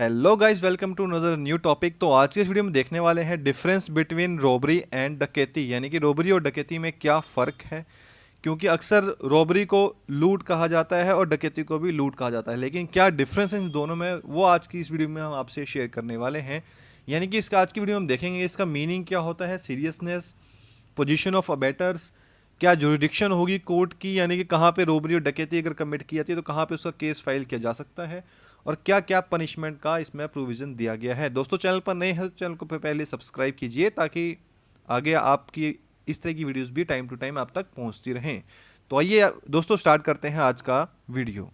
Hello guys, welcome to another new topic. तो आज की इस वीडियो में देखने वाले हैं डिफरेंस बिटवीन रॉबरी एंड डकैती, यानी कि रॉबरी और डकैती में क्या फ़र्क है। क्योंकि अक्सर रॉबरी को लूट कहा जाता है और डकैती को भी लूट कहा जाता है, लेकिन क्या डिफरेंस है इन दोनों में, वो आज की इस वीडियो में हम आपसे शेयर करने वाले हैं। यानी कि इसका आज की वीडियो में हम देखेंगे इसका मीनिंग क्या होता है, सीरियसनेस, पोजीशन ऑफ अबेटर्स, क्या जुरिडिक्शन होगी कोर्ट की, यानी कि कहाँ पे रोबरी और डकैती अगर कमिट की जाती है तो कहाँ पे उसका केस फाइल किया जा सकता है, और क्या क्या पनिशमेंट का इसमें प्रोविज़न दिया गया है। दोस्तों, चैनल पर नए हैं तो चैनल को पहले सब्सक्राइब कीजिए ताकि आगे आपकी इस तरह की वीडियोस भी टाइम टू टाइम आप तक पहुंचती रहें। तो आइए दोस्तों स्टार्ट करते हैं आज का वीडियो।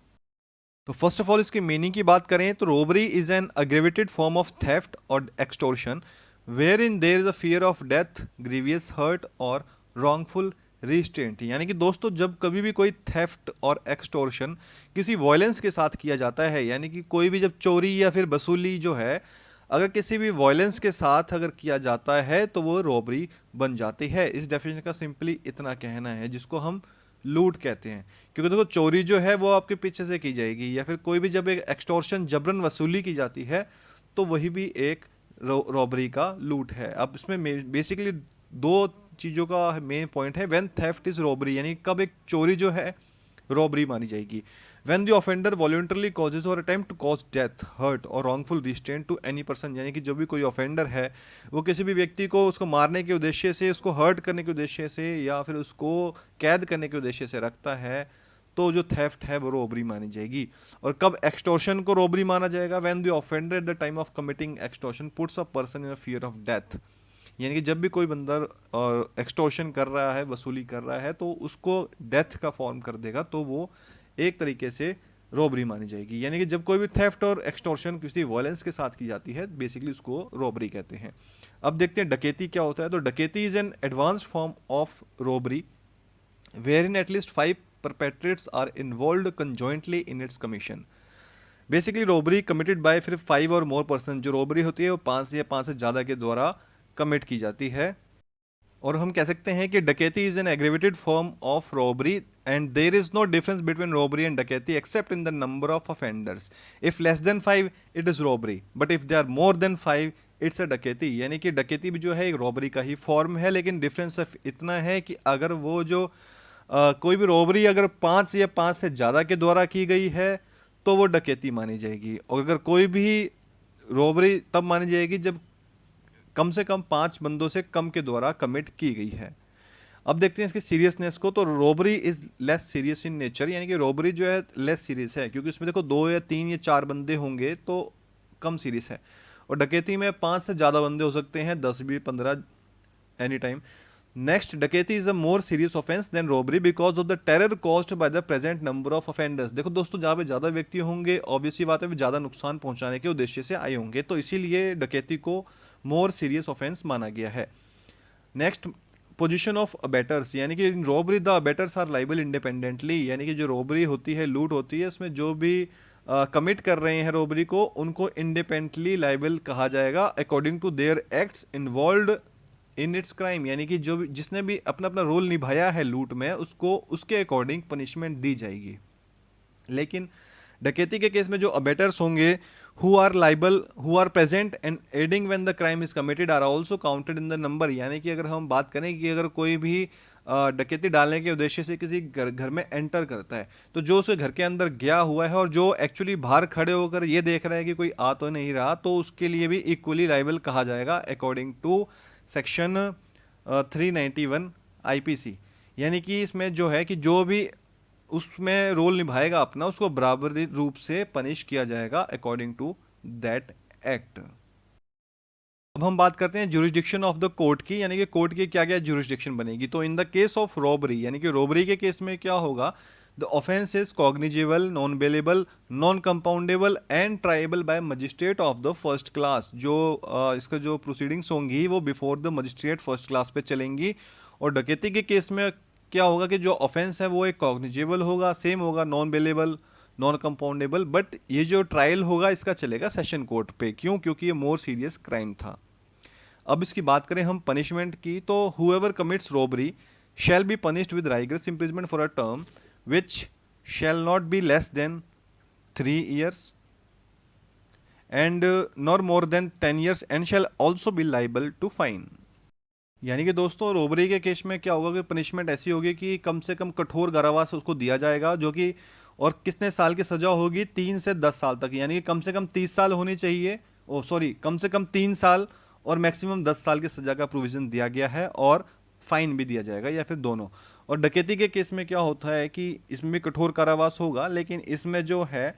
तो फर्स्ट ऑफ ऑल इसकी मीनिंग की बात करें तो robbery is an aggravated form of theft और extortion wherein there is a fear of death, grievous hurt और रॉन्गफुल रिस्ट्रेंट। यानी कि दोस्तों, जब कभी भी कोई थेफ्ट और एक्सटोर्शन किसी वॉयलेंस के साथ किया जाता है, यानी कि कोई भी जब चोरी या फिर वसूली जो है अगर किसी भी वॉयलेंस के साथ अगर किया जाता है तो वो रॉबरी बन जाती है। इस डेफिनेशन का सिंपली इतना कहना है, जिसको हम लूट कहते हैं। क्योंकि देखो, चोरी जो है वो आपके पीछे से की जाएगी, या फिर कोई भी जब एक एक्सटॉर्शन जबरन वसूली की जाती है तो वही भी एक रॉबरी का लूट है। अब इसमें बेसिकली दो चीज़ों का मेन पॉइंट है। व्हेन थेफ्ट इज रॉबरी, यानी कब एक चोरी जो है रॉबरी मानी जाएगी। When the offender voluntarily causes और attempt to cause death, hurt और wrongful restraint to any person, यानी कि जो भी कोई ऑफेंडर है वो किसी भी व्यक्ति को उसको मारने के उद्देश्य से, उसको हर्ट करने के उद्देश्य से या फिर उसको कैद करने के उद्देश्य से रखता है, तो जो थेफ्ट है वो रॉबरी मानी जाएगी। और कब एक्सटॉर्शन को रॉबरी माना जाएगा? When the offender at the time of committing extortion puts a person in a fear of death, यानी कि जब भी कोई बंदा एक्सटॉर्शन कर रहा है, वसूली कर रहा है, तो उसको डेथ का फॉर्म कर देगा, तो वो एक तरीके से रॉबरी मानी जाएगी। यानी कि जब कोई भी थेफ्ट और एक्सटॉर्शन किसी वायलेंस के साथ की जाती है, बेसिकली उसको रॉबरी कहते हैं। अब देखते हैं डकैती क्या होता है। तो dacoity is an advance form of robbery where in at least 5 perpetrators are involved conjointly in its commission। Basically robbery committed by फिर 5 और मोर पर्सन, जो रॉबरी होती है वो 5 या 5 से ज़्यादा के द्वारा कमिट की जाती है। और हम कह सकते हैं कि dacoity is an aggravated form of robbery and there is no difference between robbery and dacoity except in the number of offenders. If less than 5 it is robbery, but if they are more than 5 it's a dacoity. यानी कि डकैती भी जो है एक robbery का ही form है, लेकिन डिफरेंस सिर्फ इतना है कि अगर वो जो कोई भी रॉबरी अगर 5 या 5 से ज़्यादा के द्वारा की गई है तो वो डकैती मानी जाएगी, और अगर कोई भी रॉबरी तब मानी जाएगी जब कम से कम 5 बंदों से कम के द्वारा कमिट की गई है। अब देखते हैं इसकी सीरियसनेस को। तो robbery is less serious in nature, यानी कि रॉबरी जो है लेस सीरियस है, क्योंकि इसमें देखो 2 या 3 या 4 बंदे होंगे तो कम सीरियस है। और डकैती में 5 से ज़्यादा बंदे हो सकते हैं, 10 भी, 15, any time. Next, dacoity is a more serious offence than robbery because of the terror caused by the present number of offenders. देखो दोस्तों, जहाँ पे ज़्यादा व्यक्ति होंगे ऑब्वियसली बात है, ज़्यादा नुकसान पहुंचाने के उद्देश्य से आए होंगे, तो इसीलिए डकैती को मोर सीरियस ऑफेंस माना गया है। नेक्स्ट, पोजीशन ऑफ अबेटर्स, यानी कि in robbery the abettors are liable independently, यानी कि जो रॉबरी होती है, लूट होती है, इसमें जो भी कमिट कर रहे हैं रॉबरी को, उनको इंडिपेंडेंटली लाइबल कहा जाएगा according to their acts involve in its crime. यानी कि जो भी जिसने भी अपना अपना रोल निभाया है लूट में, उसको उसके अकॉर्डिंग पनिशमेंट दी जाएगी। लेकिन डकैती के केस में जो अबेटर्स होंगे, who are liable, who are present and aiding when the crime is committed, are also counted in the number. यानी कि अगर हम बात करें कि अगर कोई भी डकैती डालने के उद्देश्य से किसी घर में एंटर करता है, तो जो उसके घर के अंदर गया हुआ है और जो एक्चुअली बाहर खड़े होकर ये देख रहा है कि कोई आ तो नहीं रहा, तो उसके लिए भी इक्वली लाइबल कहा जाएगा अकॉर्डिंग टू सेक्शन 391 आईपीसी। यानी कि इसमें जो है कि जो भी उसमें रोल निभाएगा अपना, उसको बराबरी रूप से पनिश किया जाएगा अकॉर्डिंग टू दैट एक्ट। अब हम बात करते हैं जुरिस्डिक्शन ऑफ द कोर्ट की, यानी कि कोर्ट की क्या क्या जुरिस्डिक्शन बनेगी। तो in the case of robbery, यानी कि रॉबरी के केस में क्या होगा, the offence is cognizable, non bailable, non compoundable and tribal bye magistrate of the first class. जो इसका जो प्रोसीडिंग्स होंगी वो before the magistrate first class पे चलेंगी। और डकैती के केस में क्या होगा कि जो ऑफेंस है वो एक कॉग्निजेबल होगा, सेम होगा, non bailable, non compoundable, but ये जो ट्रायल होगा इसका चलेगा सेशन कोर्ट पे। क्यों? क्योंकि ये मोर सीरियस क्राइम था। अब इसकी बात करें हम पनिशमेंट की, तो whoever commits robbery shall be punished with rigorous imprisonment for a term which shall not be less than 3 years and nor more than 10 years and shall also be liable to fine. यानी कि दोस्तों robbery के case में क्या होगा कि punishment ऐसी होगी कि कम से कम कठोर कारावास उसको दिया जाएगा, जो कि और कितने साल की सजा होगी, 3 से 10 साल तक। यानी कि कम से कम 30 साल होनी चाहिए, ओ सॉरी, कम से कम 3 साल और मैक्सिमम 10 साल की सजा का प्रोविजन दिया गया है, और फाइन भी दिया जाएगा या फिर दोनों। और डकैती के केस में क्या होता है कि इसमें भी कठोर कारावास होगा, लेकिन इसमें जो है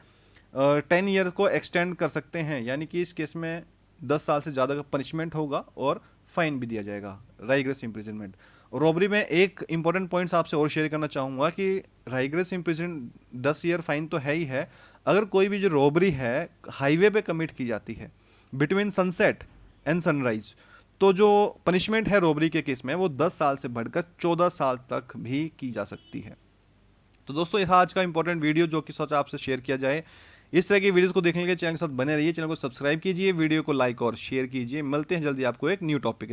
10 ईयर को एक्सटेंड कर सकते हैं। यानी कि इस केस में 10 साल से ज़्यादा का पनिशमेंट होगा और फाइन भी दिया जाएगा, राइग्रेस इम्प्रिजनमेंट। रॉबरी में एक इंपॉर्टेंट पॉइंट्स आपसे और शेयर करना चाहूँगा कि राइग्रेस इम्प्रिजन 10 ईयर फाइन तो है ही है, अगर कोई भी जो रॉबरी है हाईवे पे कमिट की जाती है बिटवीन सनसेट एंड सनराइज, तो जो पनिशमेंट है रॉबरी के केस में वो 10 साल से बढ़कर 14 साल तक भी की जा सकती है। तो दोस्तों यह आज का इंपॉर्टेंट वीडियो जो कि सोचा आपसे शेयर किया जाए। इस तरह की वीडियोस को देखने के लिए चैनल के साथ बने रहिए, चैनल को सब्सक्राइब कीजिए, वीडियो को लाइक और शेयर कीजिए। मिलते हैं जल्दी आपको एक न्यू टॉपिक